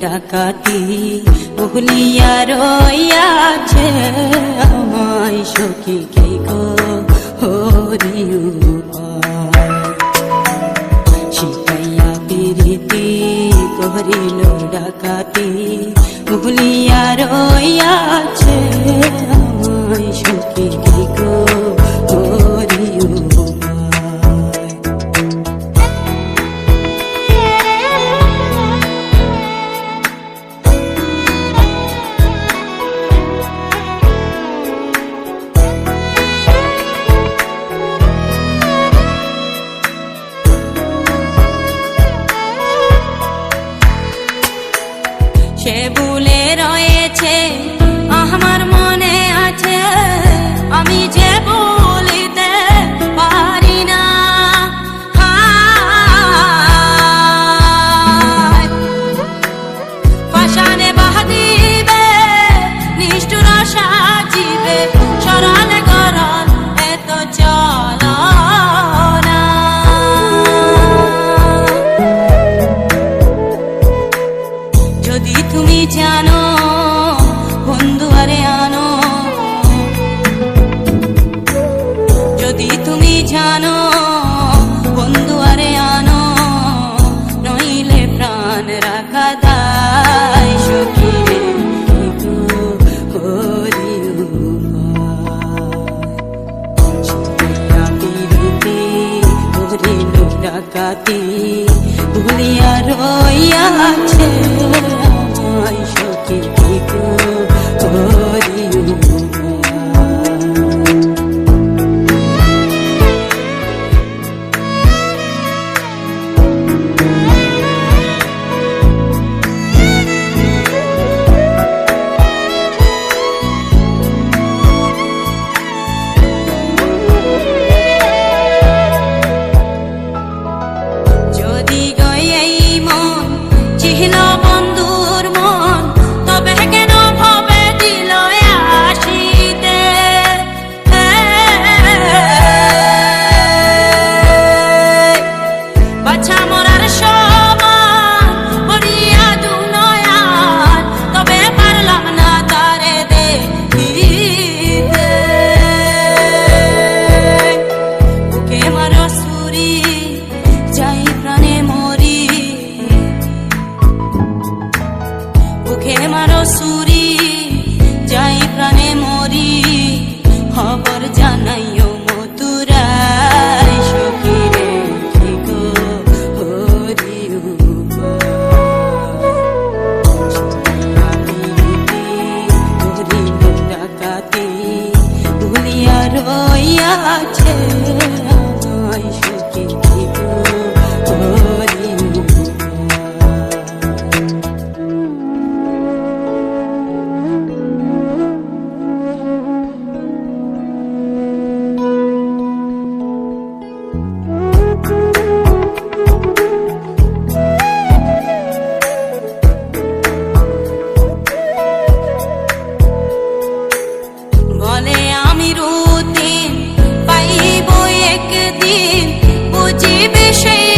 ডাকাতি ভুলিয়া রইয়াছে আমায় সখী কে গো হরি শিখাইয়া পিরিতি করিল ডাকাতি ভুলিয়া রইয়াছে আমায় সখী কে গো হরি সে ভুলে রয়েছে আমার মনে আছে আমি যে বলিতে পারি না পাষাণে বাঁধিবে নিষ্ঠুর সাজিবে সরল গরল এত চলো না যদি তুমি জানো বন্ধু আরে আনো যদি তুমি জানো বন্ধু আরে আনো নইলে প্রাণ রাখা দায় সখী রে হরি হরিল ডাকাতি ভুলিয়া রইয়াছে আমায় সখী কে গো হরি যদি গই এই মন চিহ্ন বন্ধুর মন তবে কেন ভাবে দিল আসিতে বাছা মরার সমান করিয়া দুনয়ান তবে পারলাম না তারে দেখিতে বুকে মারো সুরি যাই প্রাণে মরি বুকে মারো সুরি যাই প্রাণে মরি খবর জানাইও মথুরায় সখী রে কে গো হরি হরিল ডাকাতি ভুলিয়া রইয়াছে আমায় সখী কে গো হরি বলে আমি রুদিন পাইব একদিন বুঝিবে সেই